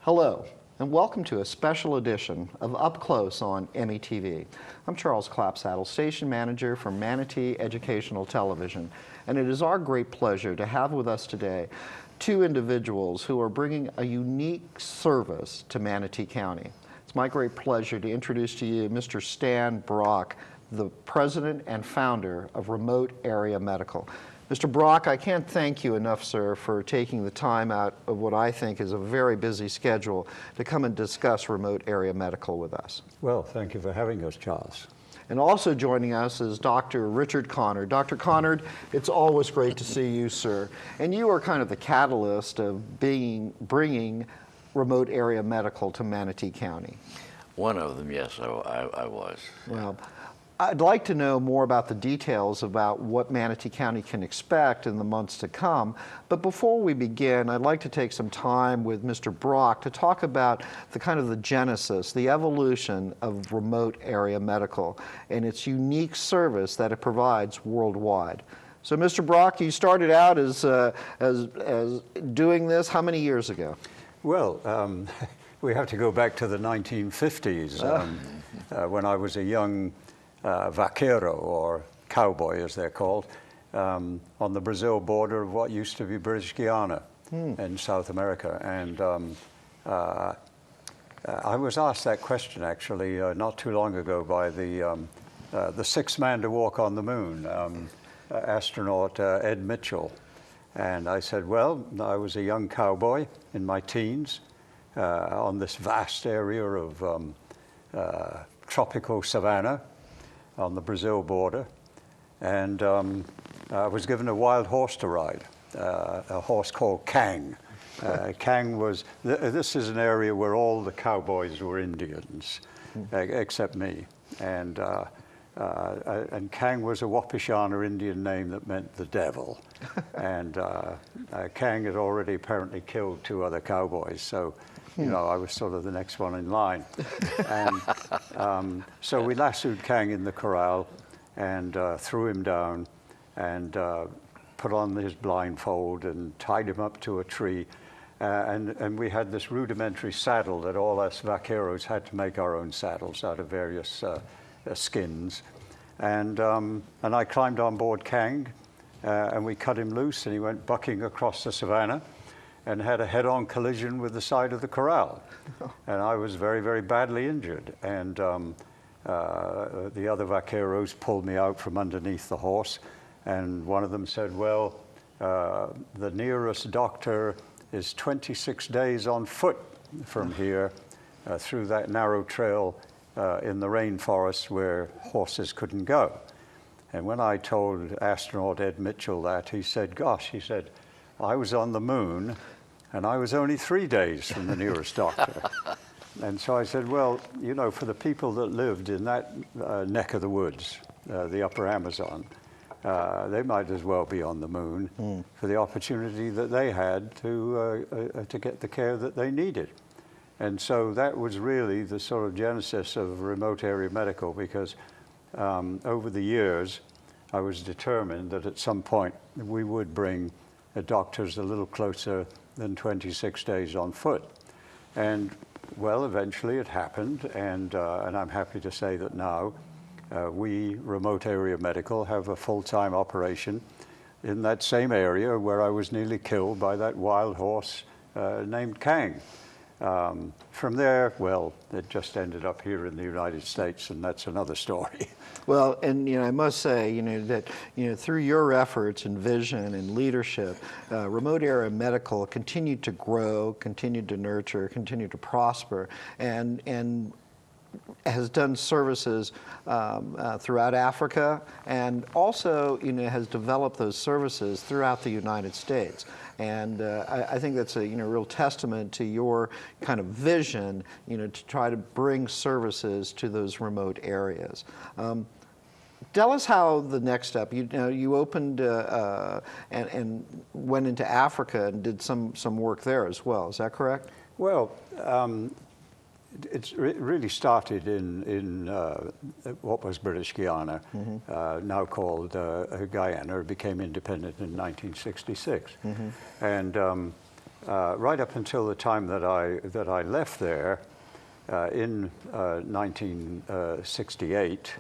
Hello, and welcome to a special edition of Up Close on METV. I'm Charles Clapsaddle, Station Manager for Manatee Educational Television, and it is our great pleasure to have with us today two individuals who are bringing a unique service to Manatee County. It's my great pleasure to introduce to you Mr. Stan Brock, the President and Founder of Remote Area Medical. Mr. Brock, I can't thank you enough, sir, for taking the time out of what I think is a very busy schedule to come and discuss remote area medical with us. Well, thank you for having us, Charles. And also joining us is Dr. Richard Connard. Dr. Connard, it's always great to see you, sir. And you are kind of the catalyst of bringing remote area medical to Manatee County. One of them, yes, I was. Well, I'd like to know more about the details about what Manatee County can expect in the months to come. But before we begin, I'd like to take some time with Mr. Brock to talk about the genesis, the evolution of remote area medical and its unique service that it provides worldwide. So, Mr. Brock, you started out as doing this how many years ago? Well, we have to go back to the 1950s when I was a young vaquero, or cowboy as they're called, on the Brazil border of what used to be British Guiana in South America. And I was asked that question actually not too long ago by the sixth man to walk on the moon, astronaut Ed Mitchell. And I said, well, I was a young cowboy in my teens on this vast area of tropical savanna on the Brazil border, and I was given a wild horse to ride, a horse called Kang. Kang was, this is an area where all the cowboys were Indians, except me. And Kang was a Wapishana Indian name that meant the devil. And Kang had already apparently killed two other cowboys, so you know, I was sort of the next one in line. And so we lassoed Kang in the corral and threw him down and put on his blindfold and tied him up to a tree. And we had this rudimentary saddle that all us vaqueros had to make our own saddles out of various skins. And I climbed on board Kang and we cut him loose and he went bucking across the savannah and had a head-on collision with the side of the corral. And I was very, very badly injured. And the other vaqueros pulled me out from underneath the horse. And one of them said, well, the nearest doctor is 26 days on foot from here through that narrow trail in the rainforest where horses couldn't go. And when I told astronaut Ed Mitchell that, he said, gosh, he said, I was on the moon and I was only 3 days from the nearest doctor. And so I said, well, you know, for the people that lived in that neck of the woods, the upper Amazon, they might as well be on the moon for the opportunity that they had to get the care that they needed. And so that was really the sort of genesis of remote area medical, because over the years, I was determined that at some point we would bring doctors a little closer than 26 days on foot. And well, eventually it happened, and I'm happy to say that now we, Remote Area Medical, have a full-time operation in that same area where I was nearly killed by that wild horse named Kang. From there, well, it just ended up here in the United States, and that's another story. Well, and I must say, that through your efforts and vision and leadership, remote area medical continued to grow, continued to nurture, continued to prosper, and has done services throughout Africa, and also has developed those services throughout the United States. And I think that's a real testament to your kind of vision, to try to bring services to those remote areas. Tell us how the next step. You opened and went into Africa and did some work there as well. Is that correct? Well, it really started in what was British Guiana, now called Guyana. It became independent in 1966, and right up until the time that I left there in 1968.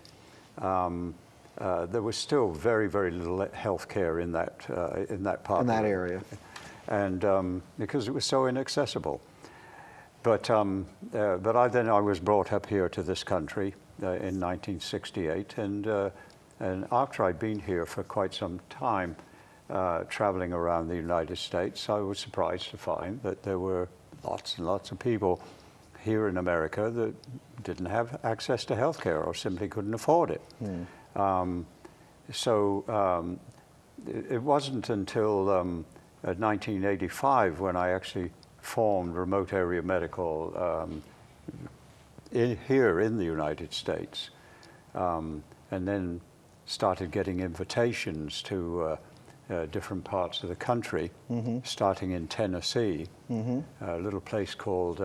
There was still very, very little health care in that part. In that area. And because it was so inaccessible. But I was brought up here to this country in 1968, and after I'd been here for quite some time, traveling around the United States, I was surprised to find that there were lots and lots of people here in America that didn't have access to health care or simply couldn't afford it. It wasn't until 1985 when I actually formed Remote Area Medical here in the United States, and then started getting invitations to different parts of the country, starting in Tennessee, a little place called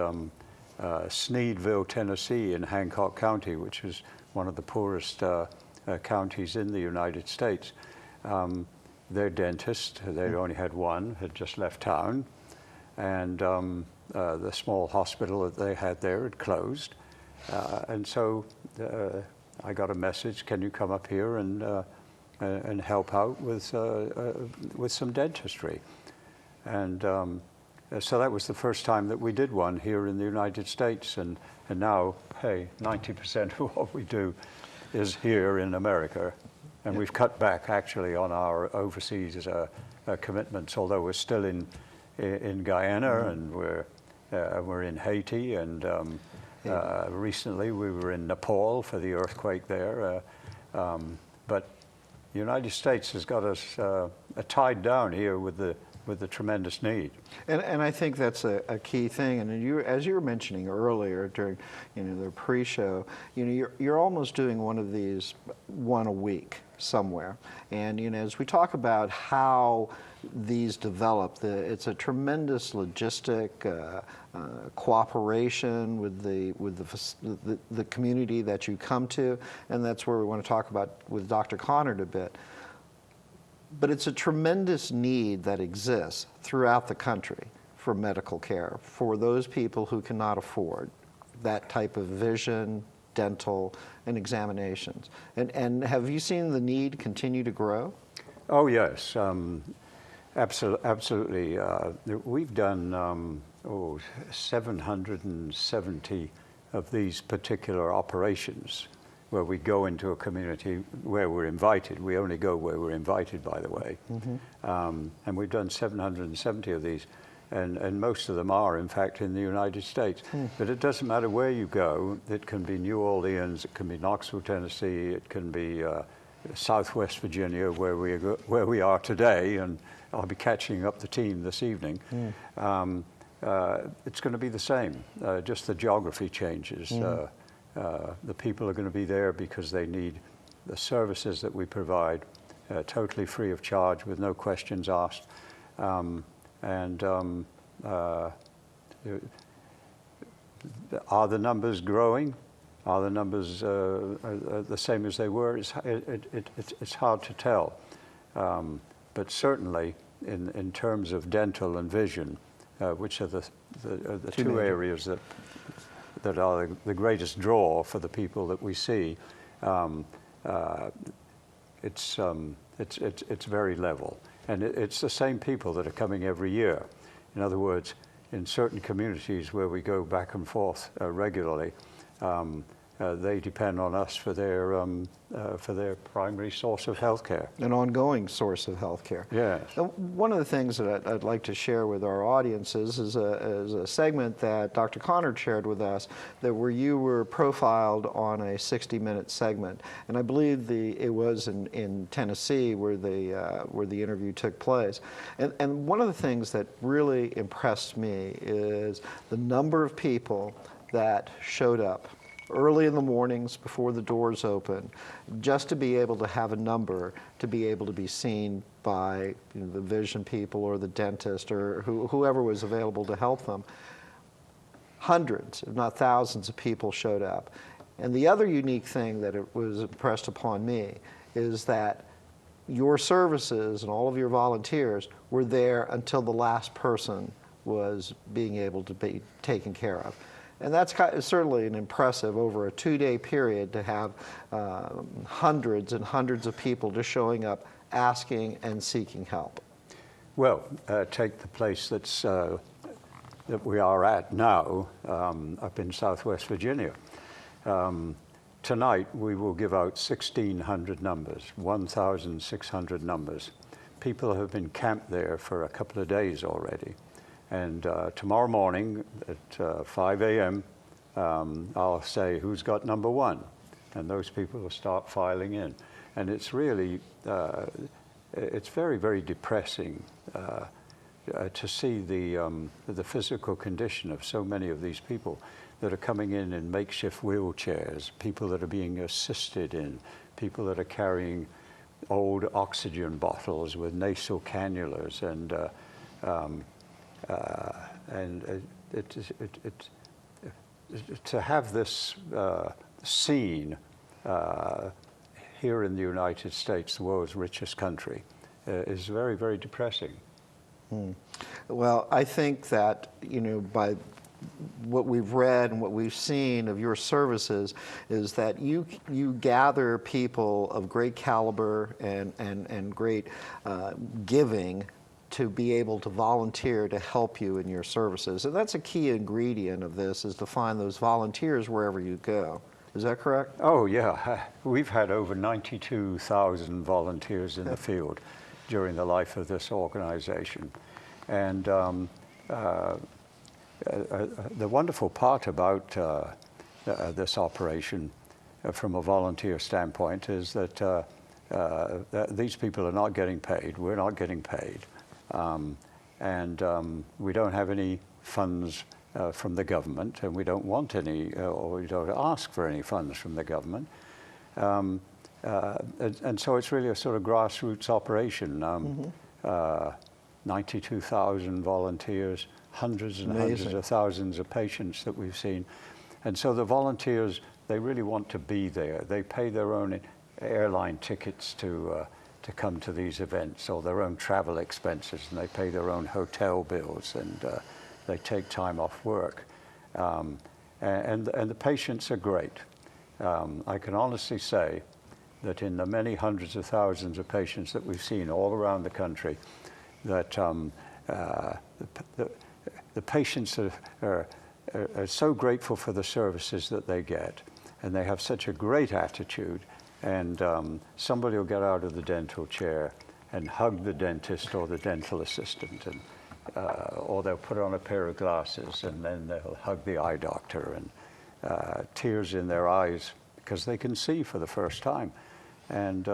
Sneedville, Tennessee in Hancock County, which is one of the poorest counties in the United States. Their dentist, they'd only had one, had just left town, and the small hospital that they had there had closed. And so I got a message, can you come up here and help out with some dentistry? And so that was the first time that we did one here in the United States, and now, hey, 90% of what we do is here in America, and we've cut back actually on our overseas commitments, although we're still in Guyana, and we're in Haiti, and recently we were in Nepal for the earthquake there, but the United States has got us tied down here with the tremendous need. And I think that's a key thing. And as you were mentioning earlier during the pre-show, you're almost doing one of these one a week somewhere. And as we talk about how these develop, it's a tremendous logistic cooperation with the community that you come to, and that's where we want to talk about with Dr. Connard a bit. But it's a tremendous need that exists throughout the country for medical care for those people who cannot afford that type of vision, dental, and examinations. And have you seen the need continue to grow? Oh, yes, absolutely. We've done 770 of these particular operations, where we go into a community where we're invited. We only go where we're invited, by the way. And we've done 770 of these, and most of them are, in fact, in the United States. But it doesn't matter where you go. It can be New Orleans, it can be Knoxville, Tennessee, it can be Southwest Virginia, where we are today, and I'll be catching up the team this evening. It's going to be the same, just the geography changes. The people are going to be there because they need the services that we provide totally free of charge with no questions asked. Are the numbers growing? Are the numbers the same as they were? It's hard to tell. But certainly in terms of dental and vision, which are the two areas that are the greatest draw for the people that we see, it's very level, and it's the same people that are coming every year. In other words, in certain communities where we go back and forth regularly, they depend on us for their primary source of health care. An ongoing source of health care. Yes. One of the things that I'd like to share with our audiences is a segment that Dr. Connard shared with us, that where you were profiled on a 60-minute segment, and I believe it was in Tennessee where the interview took place. And one of the things that really impressed me is the number of people that showed up early in the mornings before the doors open, just to be able to have a number, to be able to be seen by the vision people or the dentist or whoever was available to help them. Hundreds, if not thousands of people showed up. And the other unique thing that it was impressed upon me is that your services and all of your volunteers were there until the last person was being able to be taken care of. And that's certainly an impressive, over a 2-day period, to have hundreds and hundreds of people just showing up, asking and seeking help. Well, take the place that we are at now, up in Southwest Virginia. Tonight we will give out 1,600 numbers, 1,600 numbers. People have been camped there for a couple of days already. And tomorrow morning at 5 a.m., I'll say, who's got number 1? And those people will start filing in. And it's really, it's very, very depressing to see the physical condition of so many of these people that are coming in makeshift wheelchairs, people that are being assisted in, people that are carrying old oxygen bottles with nasal cannulas, and to have this scene here in the United States, the world's richest country, is very, very depressing. Well, I think that, by what we've read and what we've seen of your services, is that you gather people of great caliber and great giving to be able to volunteer to help you in your services. And that's a key ingredient of this, is to find those volunteers wherever you go. Is that correct? Oh, yeah. We've had over 92,000 volunteers in the field during the life of this organization. And the wonderful part about this operation from a volunteer standpoint is that these people are not getting paid. We're not getting paid. We don't have any funds from the government, and we don't want any, or we don't ask for any funds from the government. And so it's really a sort of grassroots operation. 92,000 volunteers, hundreds and hundreds of thousands of patients that we've seen. And so the volunteers, they really want to be there. They pay their own airline tickets to come to these events, or their own travel expenses, and they pay their own hotel bills, and they take time off work. And the patients are great. I can honestly say that in the many hundreds of thousands of patients that we've seen all around the country, that the patients are so grateful for the services that they get, and they have such a great attitude. And somebody will get out of the dental chair and hug the dentist or the dental assistant, and or they'll put on a pair of glasses, and then they'll hug the eye doctor, and tears in their eyes because they can see for the first time. And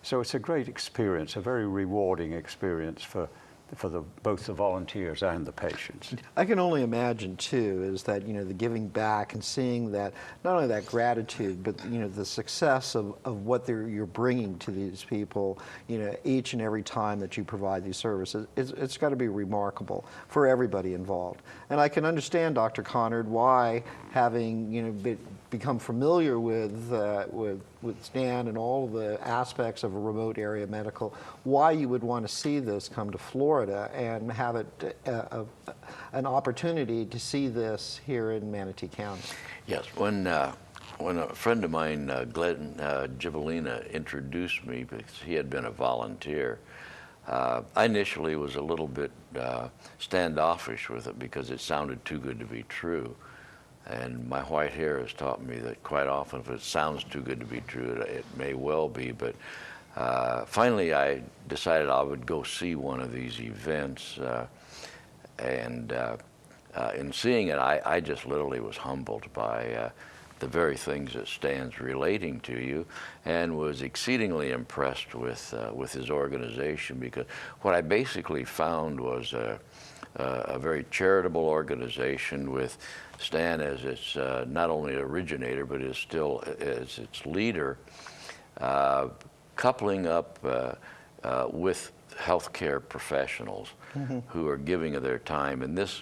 so it's a great experience, a very rewarding experience for both the volunteers and the patients. I can only imagine too, is that the giving back and seeing that, not only that gratitude, but the success of what you're bringing to these people, each and every time that you provide these services. It's got to be remarkable for everybody involved. And I can understand, Dr. Connard, why, having become familiar with Stan and all of the aspects of a remote area medical, why you would want to see this come to Florida and have it an opportunity to see this here in Manatee County. Yes, when a friend of mine, Glenn Gibolina, introduced me, because he had been a volunteer, I initially was a little bit standoffish with it because it sounded too good to be true. And my white hair has taught me that quite often, if it sounds too good to be true, it may well be. But finally, I decided I would go see one of these events. And in seeing it, I just literally was humbled by the very things that Stan's relating to you, and was exceedingly impressed with his organization, because what I basically found was a very charitable organization with Stan as its not only originator, but is still as its leader, coupling up with healthcare professionals who are giving of their time. And this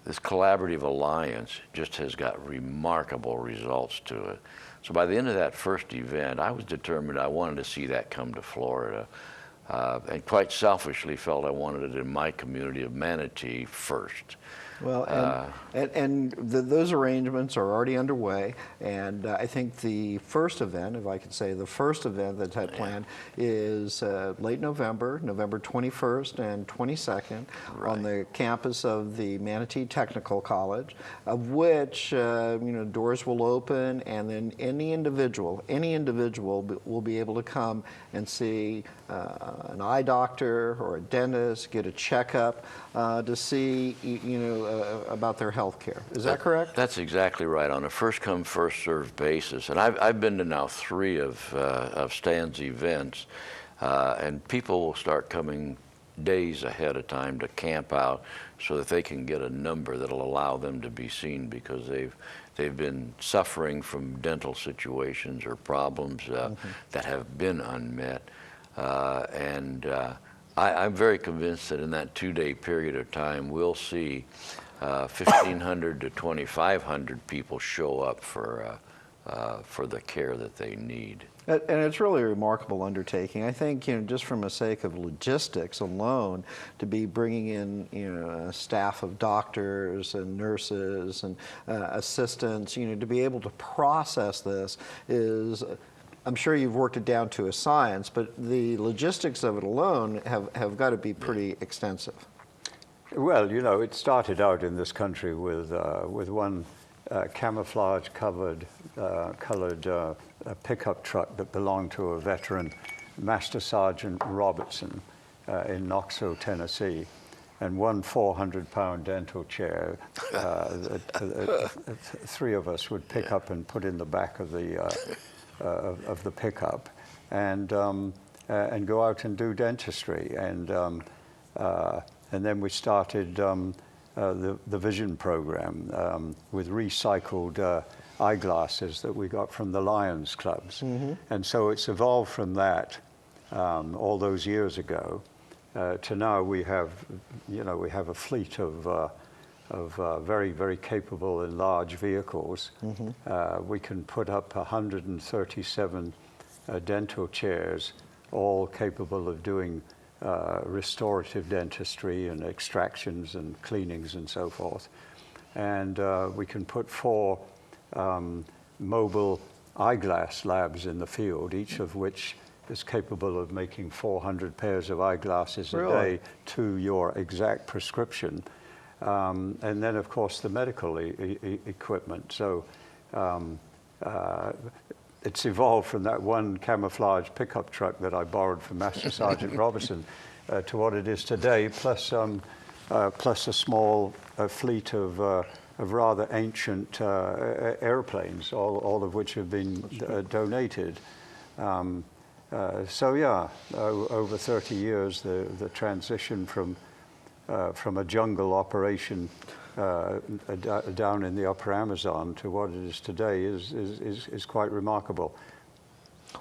collaborative alliance just has got remarkable results to it. So by the end of that first event, I was determined I wanted to see that come to Florida. And quite selfishly felt I wanted it in my community of Manatee first. Well, those arrangements are already underway, and I think the first event, if I could say, the first event that's had planned is late November, November 21st and 22nd, on the campus of the Manatee Technical College, of which doors will open, and then any individual will be able to come and see an eye doctor or a dentist, get a checkup to see about their health care. Is that correct? That's exactly right, on a first-come, first-served basis. And I've been to now 3 of Stan's events, and people will start coming days ahead of time to camp out so that they can get a number that'll allow them to be seen, because they've been suffering from dental situations or problems that have been unmet. I'm very convinced that in that 2-day period of time, we'll see 1,500 to 2,500 people show up for the care that they need. And it's really a remarkable undertaking. I think, just from the sake of logistics alone, to be bringing in, a staff of doctors and nurses and assistants, to be able to process this is, I'm sure you've worked it down to a science, but the logistics of it alone have got to be pretty extensive. Well, it started out in this country with one camouflage-colored pickup truck that belonged to a veteran, Master Sergeant Robertson, in Knoxville, Tennessee, and one 400-pound dental chair. 3 of us would pick up and put in the back of the pickup, and go out and do dentistry. And then we started the Vision program with recycled eyeglasses that we got from the Lions clubs. And so it's evolved from that all those years ago to now we have a fleet of very, very capable and large vehicles. We can put up 137 dental chairs, all capable of doing restorative dentistry and extractions and cleanings and so forth. And we can put 4 mobile eyeglass labs in the field, each of which is capable of making 400 pairs of eyeglasses a day to your exact prescription. And then, of course, the medical equipment. So it's evolved from that one camouflage pickup truck that I borrowed from Master Sergeant Robertson to what it is today, plus a small fleet of rather ancient airplanes, all of which have been donated. So yeah, over 30 years, the transition from a jungle operation down in the upper Amazon to what it is today is quite remarkable.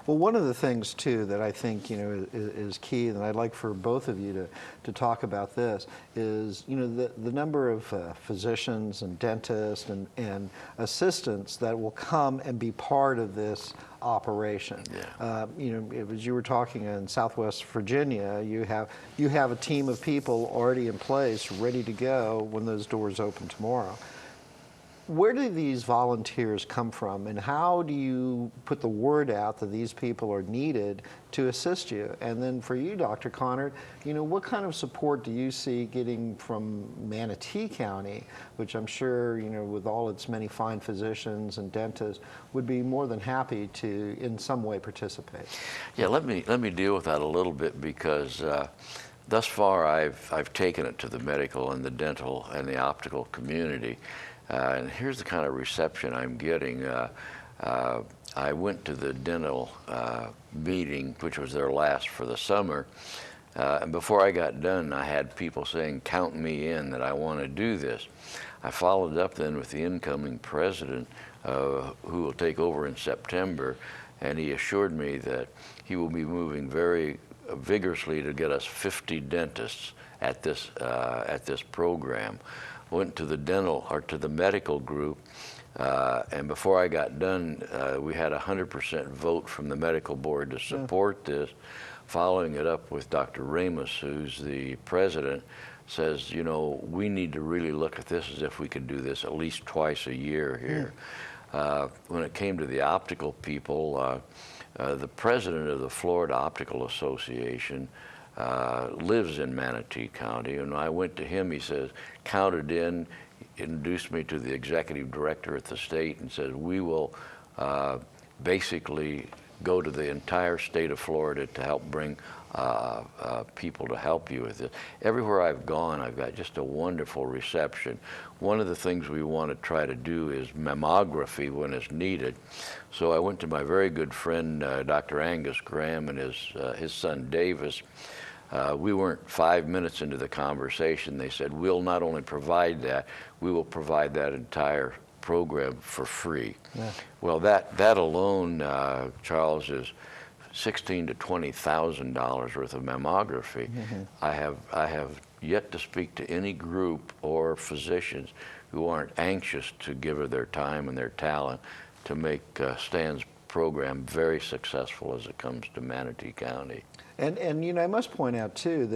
Well, one of the things, too, that I think, is key, and I'd like for both of you to talk about this, is, the number of physicians and dentists and assistants that will come and be part of this operation. As you were talking in Southwest Virginia, you have a team of people already in place, ready to go when those doors open tomorrow. Where do these volunteers come from, and how do you put the word out that these people are needed to assist you? And then for you, Dr. Connor, what kind of support do you see getting from Manatee County, which I'm sure, with all its many fine physicians and dentists, would be more than happy to, in some way, participate? Yeah, let me deal with that a little bit, because thus far I've taken it to the medical and the dental and the optical community. And here's the kind of reception I'm getting. I went to the dental meeting, which was their last for the summer, and before I got done, I had people saying, count me in, that I want to do this. I followed up then with the incoming president, who will take over in September, and he assured me that he will be moving very vigorously to get us 50 dentists at this program. Went to the dental, or to the medical group, and before I got done, we had 100% vote from the medical board to support this. Following it up with Dr. Ramos, who's the president, says, we need to really look at this as if we could do this at least twice a year here. When it came to the optical people, the president of the Florida Optical Association lives in Manatee County, and I went to him. He says, counted in, introduced me to the executive director at the state, and said, we will basically go to the entire state of Florida to help bring people to help you with it. Everywhere I've gone, I've got just a wonderful reception. One of the things we want to try to do is mammography when it's needed. So I went to my very good friend, Dr. Angus Graham, and his son Davis. We weren't 5 minutes into the conversation. They said, we'll not only provide that, we will provide that entire program for free. Yeah. Well, that alone, Charles, is $16,000 to $20,000 worth of mammography. Mm-hmm. I have yet to speak to any group or physicians who aren't anxious to give her their time and their talent to make Stan's program very successful as it comes to Manatee County. And I must point out too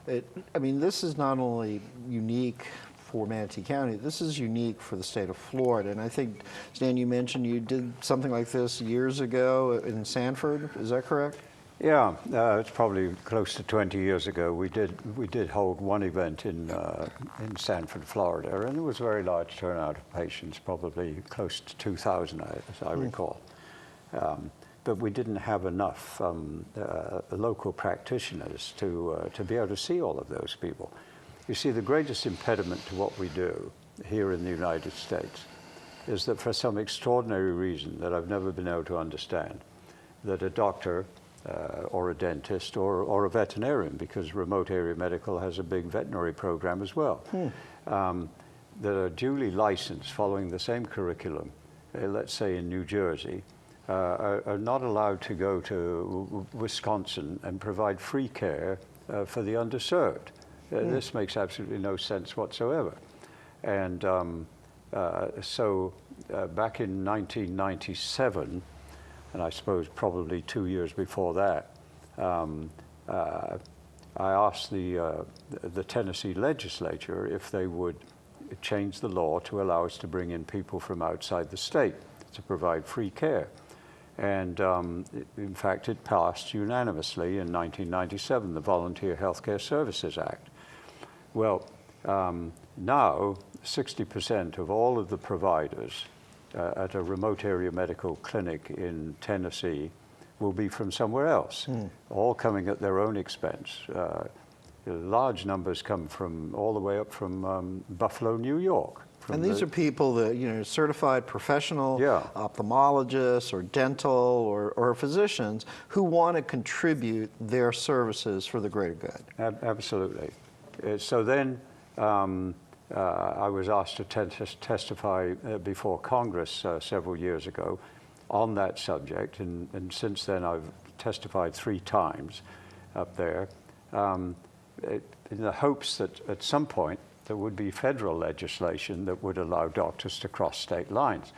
that this is not only unique for Manatee County, this is unique for the state of Florida. And I think, Stan, you mentioned you did something like this years ago in Sanford. Is that correct? Yeah, it's probably close to 20 years ago. We did hold one event in Sanford, Florida, and it was a very large turnout of patients, probably close to 2,000, as I recall. But we didn't have enough local practitioners to be able to see all of those people. You see, the greatest impediment to what we do here in the United States is that for some extraordinary reason that I've never been able to understand, that a doctor or a dentist or a veterinarian, because remote area medical has a big veterinary program as well, that are duly licensed following the same curriculum, let's say in New Jersey, are not allowed to go to Wisconsin and provide free care for the underserved. This makes absolutely no sense whatsoever. And so back in 1997, and I suppose probably 2 years before that, I asked the Tennessee legislature if they would change the law to allow us to bring in people from outside the state to provide free care. And in fact, it passed unanimously in 1997, the Volunteer Healthcare Services Act. Well, now 60% of all of the providers at a remote area medical clinic in Tennessee will be from somewhere else, all coming at their own expense. Large numbers come from all the way up from Buffalo, New York. And these are people that, certified professional ophthalmologists or dental or physicians who want to contribute their services for the greater good. Absolutely. So then I was asked to testify before Congress several years ago on that subject, and since then I've testified 3 times up there in the hopes that at some point there would be federal legislation that would allow doctors to cross state lines.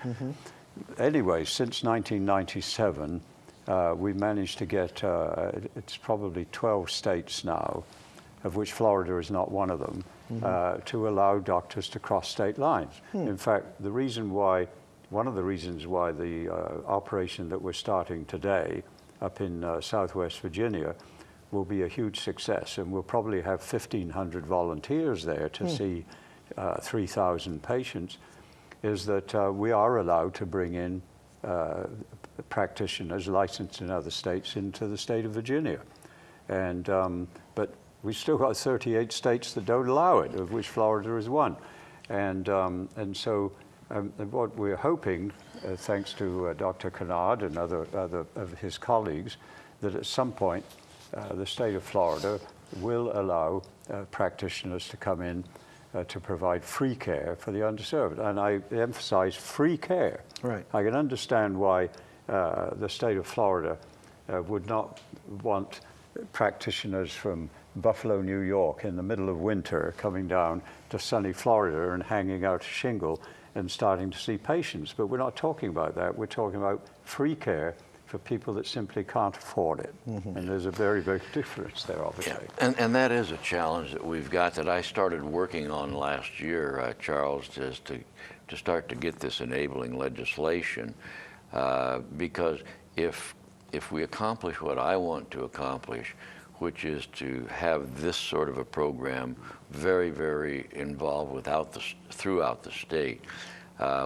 Anyway, since 1997, we managed to get, it's probably 12 states now, of which Florida is not one of them, to allow doctors to cross state lines. In fact, one of the reasons why the operation that we're starting today up in Southwest Virginia will be a huge success, and we'll probably have 1,500 volunteers there to see 3,000 patients, is that we are allowed to bring in practitioners licensed in other states into the state of Virginia. And, but we've still got 38 states that don't allow it, of which Florida is one. And so what we're hoping, thanks to Dr. Kennard and other of his colleagues, that at some point the state of Florida will allow practitioners to come in to provide free care for the underserved. And I emphasize free care. Right. I can understand why the state of Florida would not want practitioners from Buffalo, New York in the middle of winter coming down to sunny Florida and hanging out a shingle and starting to see patients. But we're not talking about that. We're talking about free care for people that simply can't afford it. And there's a very big difference there, obviously. Yeah. And that is a challenge that we've got that I started working on last year, Charles, just to start to get this enabling legislation. Because if we accomplish what I want to accomplish, which is to have this sort of a program very, very involved throughout the state,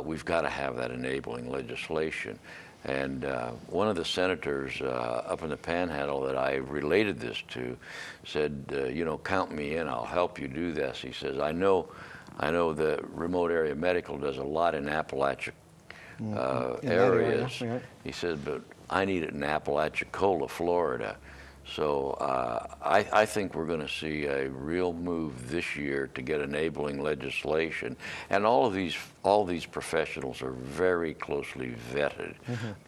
we've got to have that enabling legislation. And one of the senators up in the Panhandle that I related this to said, you know, count me in, I'll help you do this. He says, I know the remote area medical does a lot in Appalachia areas. Area. He said, but I need it in Apalachicola, Florida. So I think we're going to see a real move this year to get enabling legislation, and all these professionals are very closely vetted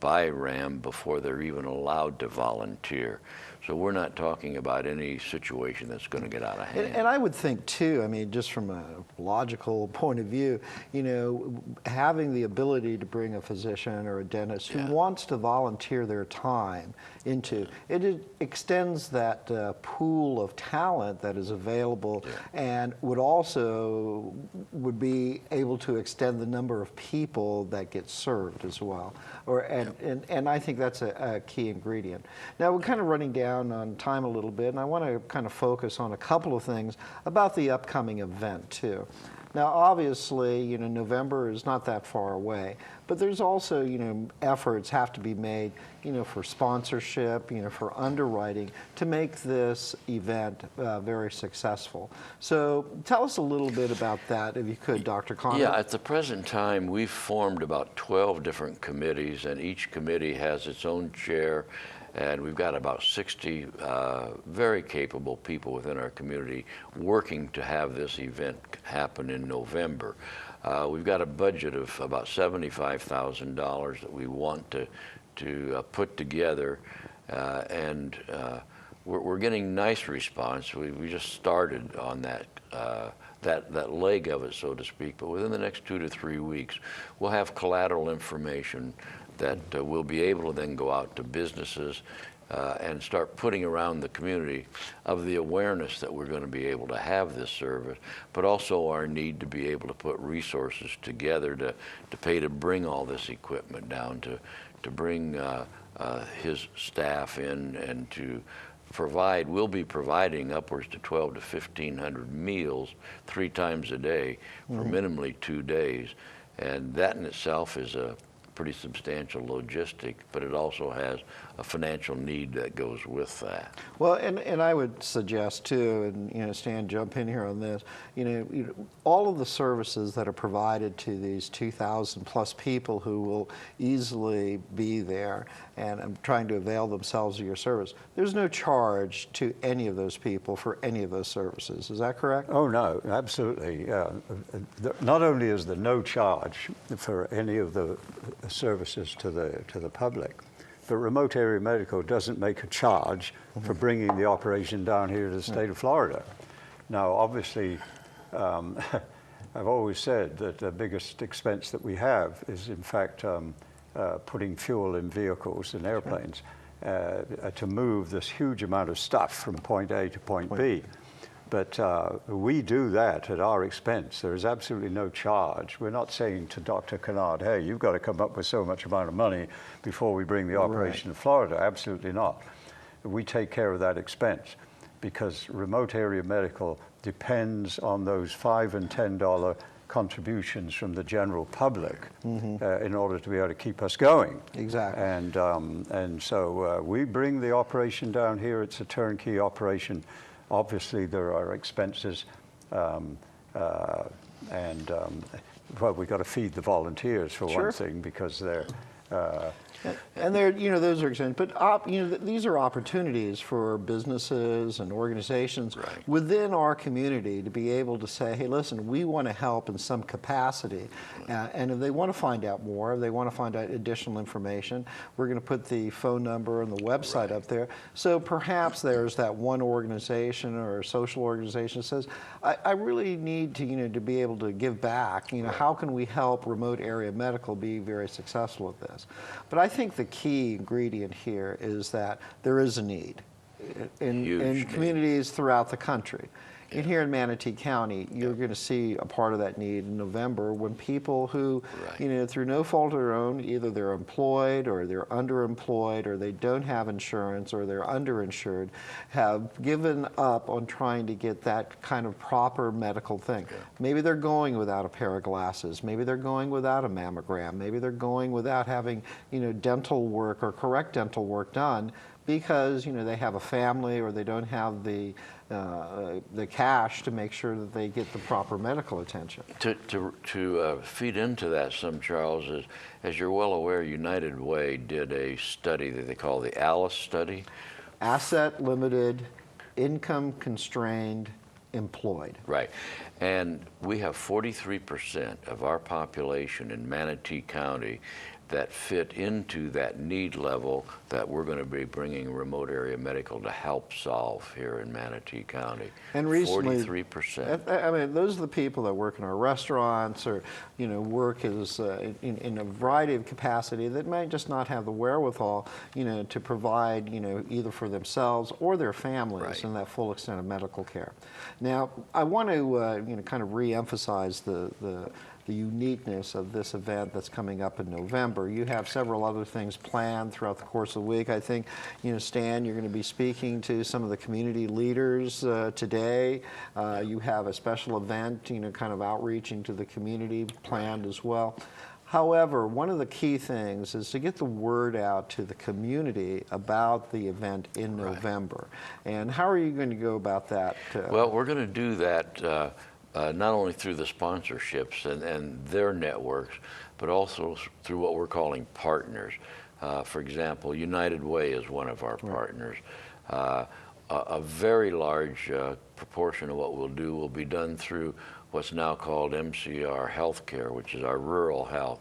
by RAM before they're even allowed to volunteer. So we're not talking about any situation that's going to get out of hand. And I would think too, I mean, just from a logical point of view, you know, having the ability to bring a physician or a dentist who wants to volunteer their time into, it extends that pool of talent that is available, and would be able to extend the number of people that get served as well. And I think that's a key ingredient. Now we're kind of running down on time a little bit, and I want to kind of focus on a couple of things about the upcoming event too. Now obviously, you know, November is not that far away, but there's also, you know, efforts have to be made, you know, for sponsorship, you know, for underwriting to make this event very successful. So tell us a little bit about that, if you could, Dr. Connor. Yeah, at the present time, we've formed about 12 different committees, and each committee has its own chair. And we've got about 60 very capable people within our community working to have this event happen in November. We've got a budget of about $75,000 that we want to put together, and we're getting nice response. We just started on that leg of it, so to speak, but within the next 2 to 3 weeks, we'll have collateral information that we'll be able to then go out to businesses and start putting around the community of the awareness that we're going to be able to have this service, but also our need to be able to put resources together to pay to bring all this equipment down, to bring his staff in, and to provide. We'll be providing upwards to 1,200 to 1,500 meals 3 times a day for minimally 2 days, and that in itself is a pretty substantial logistic, but it also has a financial need that goes with that. Well, and I would suggest too, and you know, Stan, jump in here on this. You know, all of the services that are provided to these 2,000 plus people who will easily be there and trying to avail themselves of your service. There's no charge to any of those people for any of those services. Is that correct? Oh no, absolutely. Not only is there no charge for any of the services to the public, but Remote Area Medical doesn't make a charge for bringing the operation down here to the state of Florida. Now, obviously, I've always said that the biggest expense that we have is, in fact, putting fuel in vehicles and airplanes to move this huge amount of stuff from point A to point B. But we do that at our expense. There is absolutely no charge. We're not saying to Dr. Kennard, hey, you've got to come up with so much amount of money before we bring the operation to Florida. Absolutely not. We take care of that expense because remote area medical depends on those $5 and $10 contributions from the general public in order to be able to keep us going. Exactly. And so we bring the operation down here. It's a turnkey operation. Obviously, there are expenses, well, we've got to feed the volunteers for one thing because they're. And they're, those are expensive, but these are opportunities for businesses and organizations within our community to be able to say, hey, listen, we want to help in some capacity. And if they want to find out more, if they want to find out additional information, we're going to put the phone number and the website up there. So perhaps there's that one organization or a social organization that says, I really need to, to be able to give back. How can we help remote area medical be very successful at this? But I think the key ingredient here is that there is a need in communities throughout the country. And here in Manatee County, you're going to see a part of that need in November when people who, through no fault of their own, either they're employed or they're underemployed or they don't have insurance or they're underinsured, have given up on trying to get that kind of proper medical thing. Maybe they're going without a pair of glasses. Maybe they're going without a mammogram. Maybe they're going without having, dental work or correct dental work done because, they have a family or they don't have the cash to make sure that they get the proper medical attention. To feed into that some, Charles, is, as you're well aware, United Way did a study that they call the ALICE study. Asset limited, income constrained, employed. Right. And we have 43% of our population in Manatee County that fit into that need level that we're going to be bringing remote area medical to help solve here in Manatee County. And recently, 43%. I mean, those are the people that work in our restaurants or, work as in a variety of capacity that might just not have the wherewithal, to provide, either for themselves or their families in that full extent of medical care. Now, I want to, kind of re-emphasize the uniqueness of this event that's coming up in November. You have several other things planned throughout the course of the week. I think, Stan, you're going to be speaking to some of the community leaders today. You have a special event, kind of outreaching to the community planned as well. However, one of the key things is to get the word out to the community about the event in November. And how are you going to go about that? Well, we're going to do that not only through the sponsorships and their networks, but also through what we're calling partners. For example, United Way is one of our partners. A very large proportion of what we'll do will be done through what's now called MCR Healthcare, which is our rural health.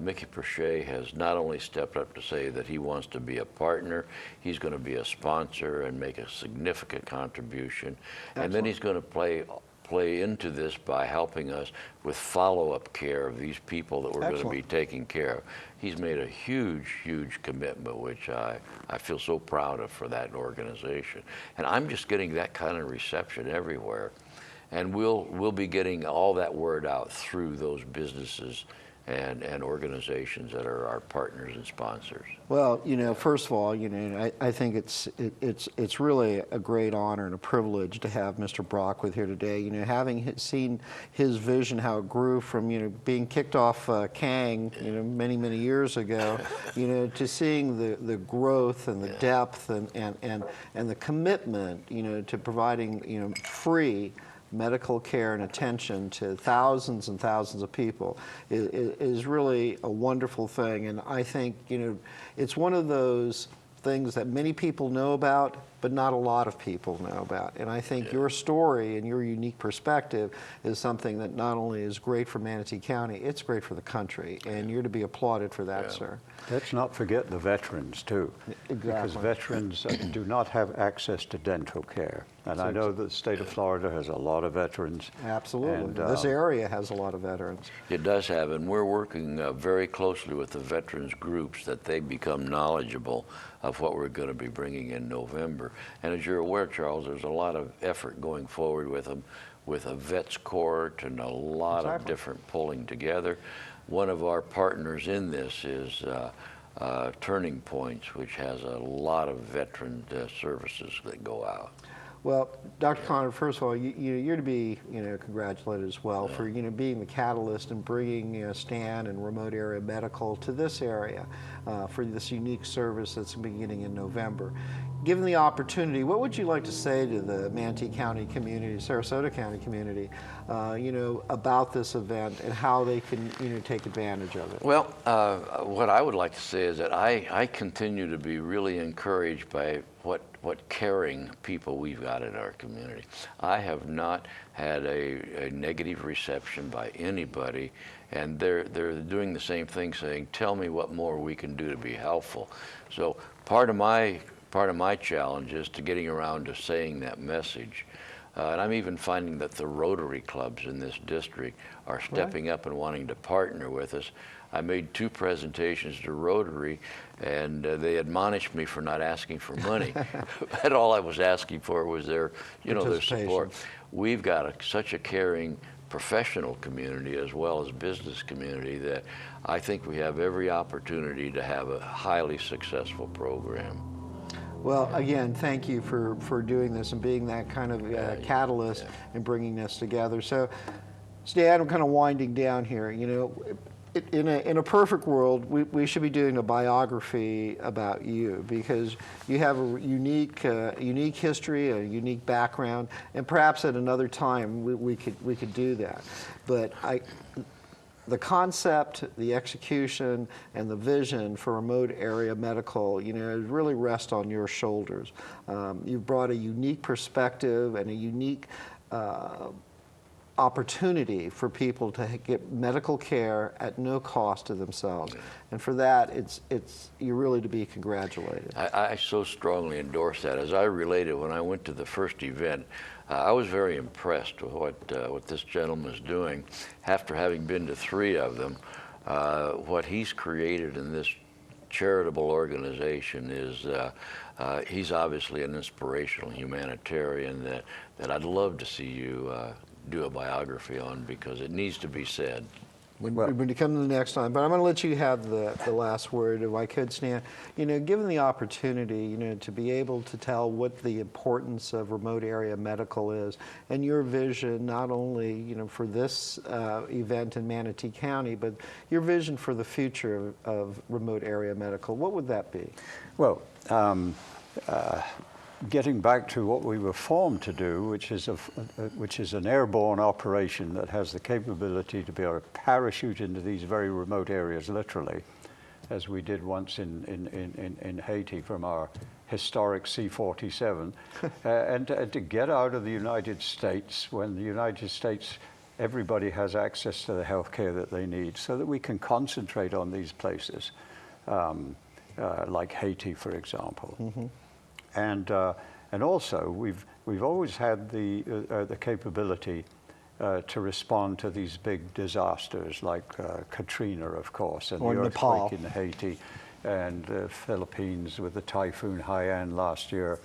Mickey Perchet has not only stepped up to say that he wants to be a partner, he's going to be a sponsor and make a significant contribution. And then he's going to play into this by helping us with follow-up care of these people that we're going to be taking care of. He's made a huge, huge commitment, which I feel so proud of for that organization. And I'm just getting that kind of reception everywhere. And we'll be getting all that word out through those businesses and organizations that are our partners and sponsors. Well, first of all, I think it's really a great honor and a privilege to have Mr. Brock with here today. Having seen his vision, how it grew from being kicked off Kang, many, many years ago, to seeing the growth and the depth and the commitment, to providing free medical care and attention to thousands and thousands of people is really a wonderful thing. And I think, it's one of those things that many people know about, but not a lot of people know about. And I think your story and your unique perspective is something that not only is great for Manatee County, it's great for the country. And you're to be applauded for that, sir. Let's not forget the veterans, too. Exactly. Because veterans do not have access to dental care. And I know that the state of Florida has a lot of veterans. Absolutely. And, this area has a lot of veterans. It does have, and we're working very closely with the veterans groups that they become knowledgeable of what we're going to be bringing in November. partner. And as you're aware, Charles, there's a lot of effort going forward with them, with a vets court and a lot of different pulling together. One of our partners in this is Turning Points, which has a lot of veteran services that go out. Well, Dr. Connor, first of all, you're to be, congratulated as well for, being the catalyst and bringing Stan and remote area medical to this area for this unique service that's beginning in November. Given the opportunity, what would you like to say to the Manatee County community, Sarasota County community, about this event and how they can, take advantage of it? Well, what I would like to say is that I continue to be really encouraged by what caring people we've got in our community. I have not had a negative reception by anybody, and they're doing the same thing, saying, tell me what more we can do to be helpful. So part of my challenge is to getting around to saying that message. And I'm even finding that the Rotary clubs in this district are stepping up and wanting to partner with us. I made 2 presentations to Rotary, and they admonished me for not asking for money. But all I was asking for was their support. We've got such a caring professional community as well as business community that I think we have every opportunity to have a highly successful program. Well, again, thank you for doing this and being that kind of catalyst and bringing us together. So, Stan, I'm kind of winding down here. In a perfect world, we should be doing a biography about you because you have a unique history, a unique background, and perhaps at another time we could do that. But the concept, the execution, and the vision for remote area medical, really rest on your shoulders. You've brought a unique perspective and a unique opportunity for people to get medical care at no cost to themselves. And for that, you're really to be congratulated. I so strongly endorse that. As I related when I went to the first event, I was very impressed with what this gentleman is doing. After having been to 3 of them, what he's created in this charitable organization is, he's obviously an inspirational humanitarian that I'd love to see you do a biography on, because it needs to be said. When you come to the next time, but I'm going to let you have the last word, if I could, Stan. Given the opportunity, to be able to tell what the importance of remote area medical is, and your vision not only, for this event in Manatee County, but your vision for the future of remote area medical, what would that be? Well, getting back to what we were formed to do, which is an airborne operation that has the capability to be able to parachute into these very remote areas, literally, as we did once in Haiti from our historic C-47, and to get out of the United States when the United States, everybody has access to the health care that they need, so that we can concentrate on these places, like Haiti, for example. Mm-hmm. And also we've always had the capability to respond to these big disasters like Katrina, of course, and or the Nepal. earthquake in Haiti, and the Philippines with the Typhoon Haiyan last year,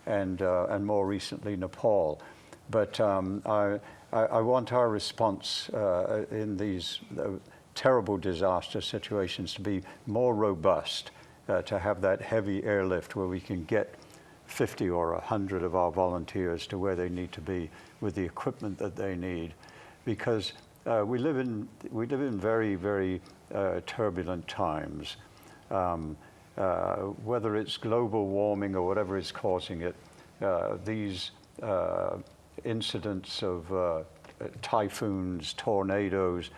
and more recently Nepal. But I want our response in these terrible disaster situations to be more robust, to have that heavy airlift where we can get 50 or 100 of our volunteers to where they need to be with the equipment that they need, because we live in very, very turbulent times. Whether it's global warming or whatever is causing it, these incidents of typhoons, tornadoes,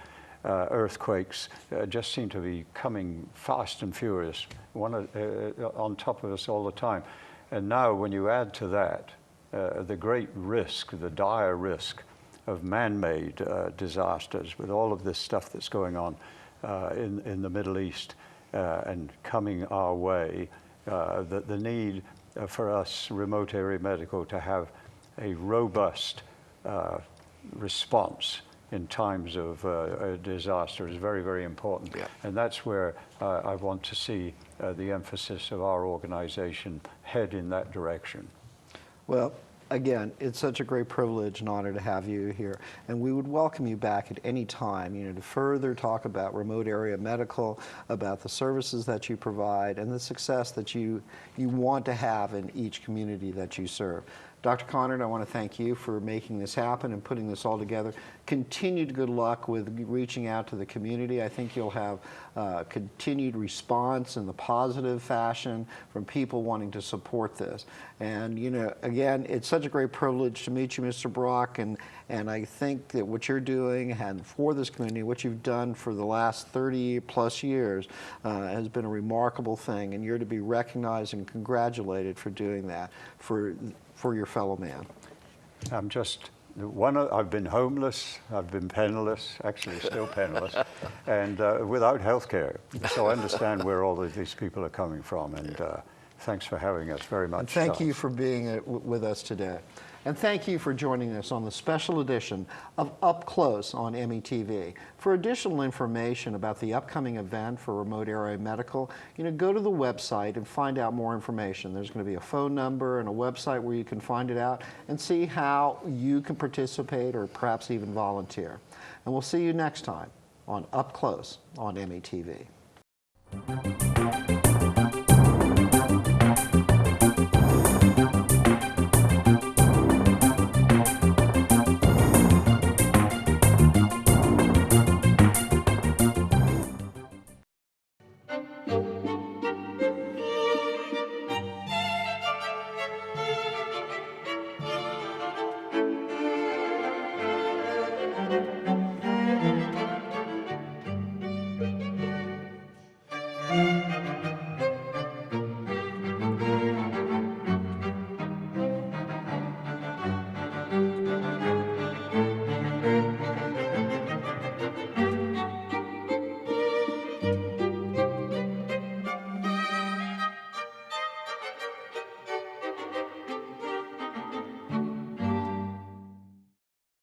earthquakes just seem to be coming fast and furious, on top of us all the time. And now when you add to that the great risk, the dire risk of man-made disasters with all of this stuff that's going on in the Middle East and coming our way, the need for us, remote area medical, to have a robust response in times of a disaster is very, very important. Yeah. And that's where I want to see the emphasis of our organization head in that direction. Well, again, it's such a great privilege and honor to have you here, and we would welcome you back at any time, to further talk about remote area medical, about the services that you provide, and the success that you want to have in each community that you serve. Dr. Conard, I want to thank you for making this happen and putting this all together. Continued good luck with reaching out to the community. I think you'll have continued response in the positive fashion from people wanting to support this. And, again, it's such a great privilege to meet you, Mr. Brock, and I think that what you're doing and for this community, what you've done for the last 30 plus years has been a remarkable thing, and you're to be recognized and congratulated for doing that for your fellow man. I'm just I've been homeless, I've been penniless, actually still penniless, and without health care. So I understand where all of these people are coming from, and thanks for having us very much. And thank you for being with us today. And thank you for joining us on the special edition of Up Close on METV. For additional information about the upcoming event for Remote Area Medical, go to the website and find out more information. There's going to be a phone number and a website where you can find it out and see how you can participate or perhaps even volunteer. And we'll see you next time on Up Close on METV.